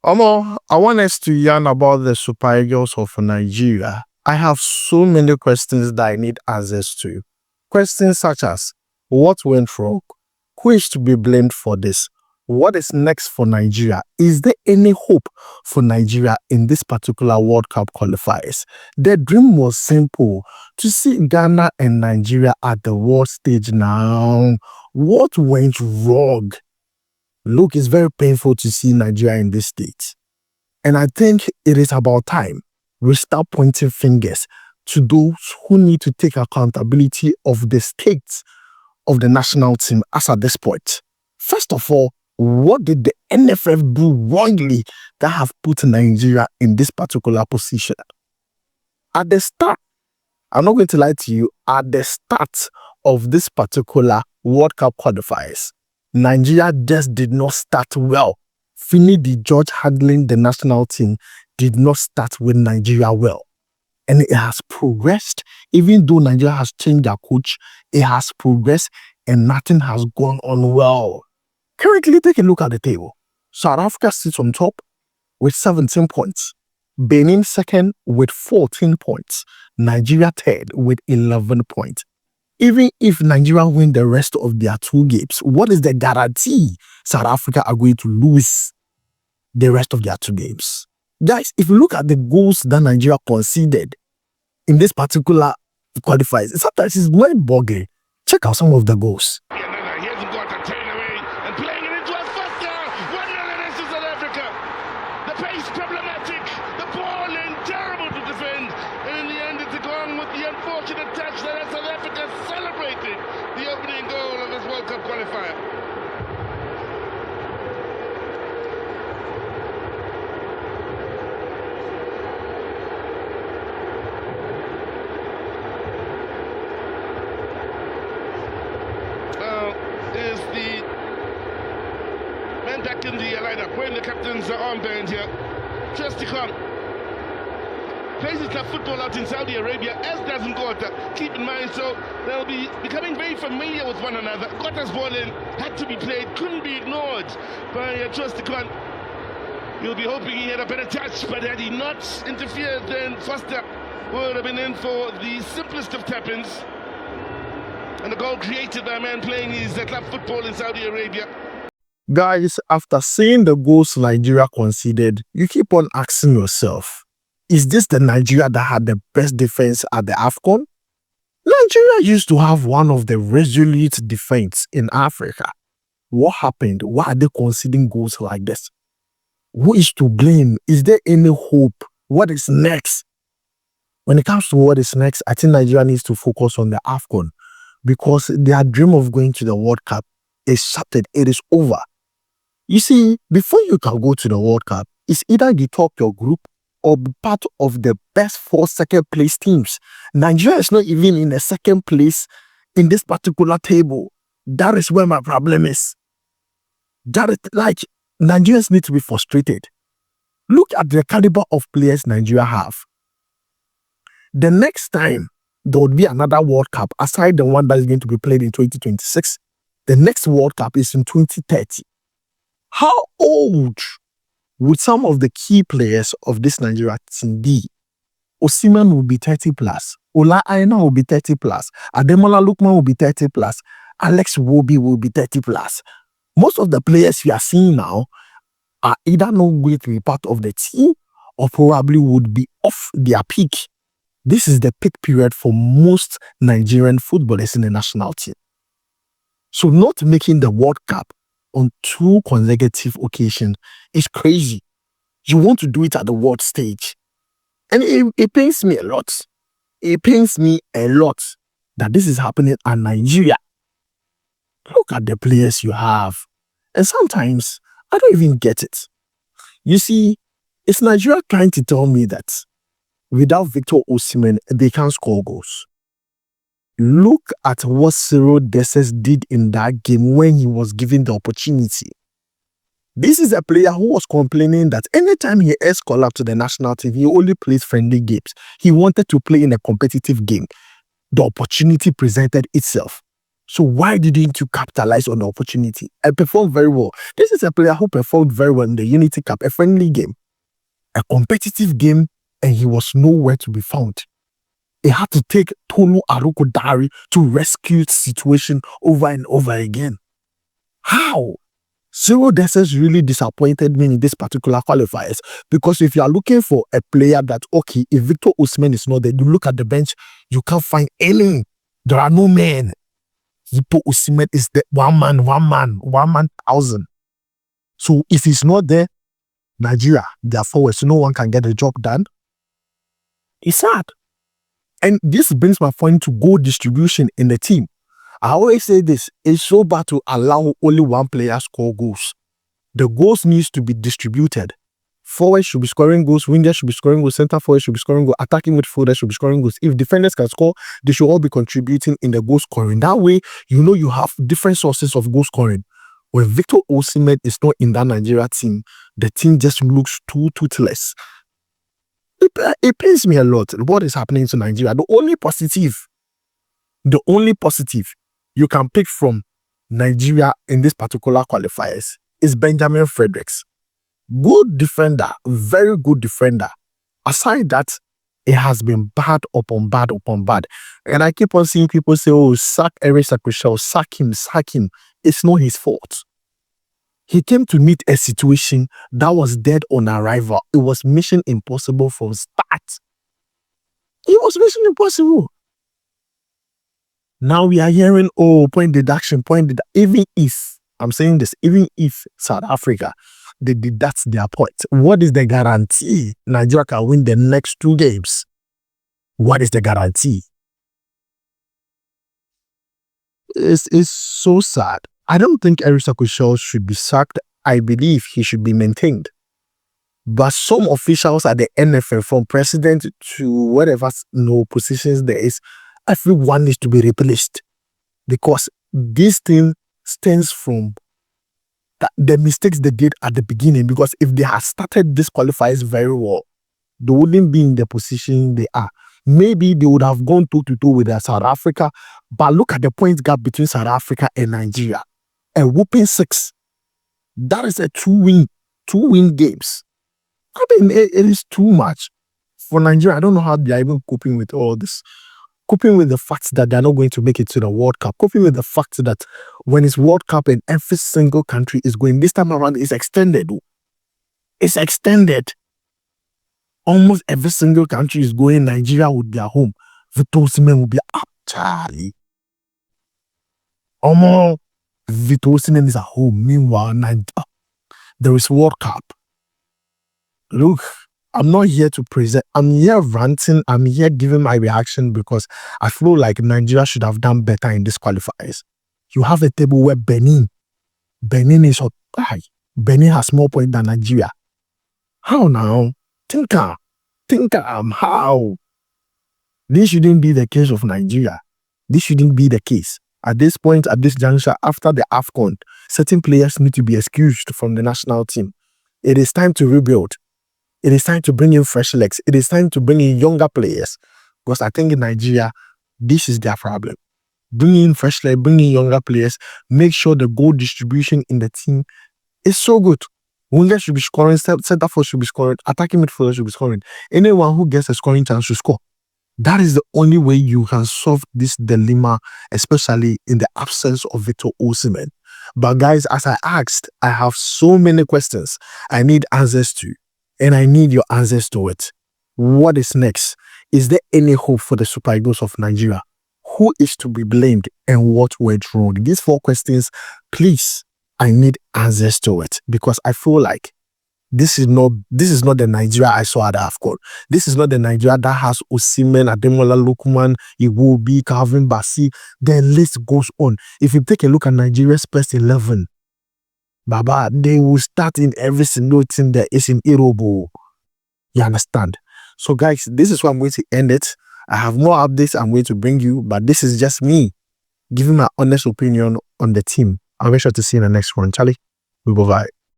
I want us to yarn about the Super Eagles of Nigeria. I have so many questions that I need answers to. Questions such as, what went wrong? Who is to be blamed for this? What is next for Nigeria? Is there any hope for Nigeria in this particular World Cup qualifiers? The dream was simple, to see Ghana and Nigeria at the world stage now. What went wrong? Look, it's very painful to see Nigeria in this state. And I think it is about time we start pointing fingers to those who need to take accountability of the state of the national team as at this point. First of all, what did the NFF do wrongly that have put Nigeria in this particular position? At the start, I'm not going to lie to you, at the start of this particular World Cup qualifiers, Nigeria just did not start well. Finidi George handling the national team did not start with Nigeria well. And it has progressed. Even though Nigeria has changed their coach, it has progressed and nothing has gone on well. Currently, take a look at the table. South Africa sits on top with 17 points. Benin second with 14 points. Nigeria third with 11 points. Even if Nigeria win the rest of their two games, what is the guarantee South Africa are going to lose the rest of their two games? Guys, if you look at the goals that Nigeria conceded in this particular qualifiers, sometimes it's mind-boggling. Check out some of the goals. Is the men back in the lineup wearing the captain's armband here. Trusticon plays his club football out in Saudi Arabia, as does Ngota. Keep in mind, so they'll be becoming very familiar with one another. Ngota's ball in had to be played, couldn't be ignored by Trusticon. You'll be hoping he had a better touch, but had he not interfered, then Foster would have been in for the simplest of tap-ins. And the goal created by a man playing his club football in Saudi Arabia. Guys, after seeing the goals Nigeria conceded, you keep on asking yourself, is this the Nigeria that had the best defense at the AFCON? Nigeria used to have one of the resolute defense in Africa. What happened? Why are they conceding goals like this? Who is to blame? Is there any hope? What is next? When it comes to what is next, I think Nigeria needs to focus on the AFCON, because their dream of going to the World Cup is shattered. It is over. You see, before you can go to the World Cup, it's either you top your group or be part of the best 4 second place teams. Nigeria is not even in the second place in this particular table. That is where my problem is. That is like, Nigerians need to be frustrated. Look at the caliber of players Nigeria have. The next time there would be another World Cup, aside the one that is going to be played in 2026, the next World Cup is in 2030. How old would some of the key players of this Nigeria team be? Osimhen will be 30 plus. Ola Aina will be 30 plus. Ademola Lookman will be 30 plus. Alex Iwobi will be 30 plus. Most of the players we are seeing now are either not going to be part of the team or probably would be off their peak. This is the peak period for most Nigerian footballers in the national team. So not making the World Cup on 2 consecutive occasions is crazy. You want to do it at the world stage. And it pains me a lot. It pains me a lot that this is happening at Nigeria. Look at the players you have. And sometimes, I don't even get it. You see, it's Nigeria trying to tell me that without Victor Osimhen, they can't score goals. Look at what Cyril Dessers did in that game when he was given the opportunity. This is a player who was complaining that anytime he is called up to the national team, he only plays friendly games. He wanted to play in a competitive game. The opportunity presented itself. So why didn't you capitalize on the opportunity and perform very well? This is a player who performed very well in the Unity Cup, a friendly game, a competitive game, and he was nowhere to be found. He had to take Tolu Arukodare to rescue the situation over and over again. How? Zero Dessers really disappointed me in this particular qualifiers, because if you are looking for a player that, okay, if Victor Osimhen is not there, you look at the bench, you can't find any. There are no men. Victor Osimhen is the one man, 1,000. So if he's not there, Nigeria, they are forward, so no one can get the job done. It's sad. And this brings my point to goal distribution in the team. I always say this, it's so bad to allow only one player score goals. The goals needs to be distributed. Forward should be scoring goals, wingers should be scoring goals, center forward should be scoring goals, attacking midfielders should be scoring goals. If defenders can score, they should all be contributing in the goal scoring. That way, you have different sources of goal scoring. When Victor Osimhen is not in that Nigeria team, the team just looks too toothless. It pains me a lot what is happening to Nigeria. The only positive you can pick from Nigeria in this particular qualifiers is Benjamin Fredericks. Good defender, very good defender. Aside that, it has been bad upon bad upon bad. And I keep on seeing people say, oh, sack Eric Sakrishel, sack him. It's not his fault. He came to meet a situation that was dead on arrival. It was mission impossible from start. It was mission impossible. Now we are hearing, point deduction. Even if South Africa, they deduct their point, what is the guarantee Nigeria can win the next 2 games? What is the guarantee? It's so sad. I don't think Eric Sakrishel should be sacked. I believe he should be maintained. But some officials at the NFL, from president to whatever positions there is, everyone needs to be replaced, because this thing stems from the mistakes they did at the beginning. Because if they had started this qualifiers very well, they wouldn't be in the position they are. Maybe they would have gone toe-to-toe with South Africa, but look at the point gap between South Africa and Nigeria. A whooping 6. That is a two win games. I mean, it is too much for Nigeria. I don't know how they are even coping with all this. Coping with the fact that they're not going to make it to the World Cup. Coping with the fact that when it's World Cup and every single country is going, this time around it's extended. It's extended. Almost every single country is going. Nigeria would be at home. Victor Osimhen will be up, Charlie. Almost Victor Osimhen is at home. Meanwhile, there is World Cup. Look, I'm not here to present. I'm here ranting. I'm here giving my reaction because I feel like Nigeria should have done better in this qualifiers. You have a table where Benin is high. Benin has more points than Nigeria. How now? Think how? This shouldn't be the case of Nigeria. This shouldn't be the case. At this point, at this juncture, after the AFCON, certain players need to be excused from the national team. It is time to rebuild. It is time to bring in fresh legs. It is time to bring in younger players. Because I think in Nigeria, this is their problem. Bring in fresh legs, bring in younger players. Make sure the goal distribution in the team is so good. Wingers should be scoring, center forward should be scoring, attacking midfielder should be scoring. Anyone who gets a scoring chance should score. That is the only way you can solve this dilemma, especially in the absence of Victor Osimhen. But guys, as I asked, I have so many questions I need answers to, and I need your answers to it. What is next? Is there any hope for the Super Eagles of Nigeria? Who is to be blamed and what went wrong? These 4 questions, please, I need answers to it, because I feel like this is not the Nigeria I saw at the AFCON. This is not the Nigeria that has Osimhen, Ademola Lookman, Iwobi, Calvin Bassey. The list goes on. If you take a look at Nigeria's first 11, Baba, they will start in every single team that is in Irobo. You understand? So guys, this is where I'm going to end it. I have more updates I'm going to bring you, but this is just me giving my honest opinion on the team. I'll make sure to see you in the next one. Charlie, we bye.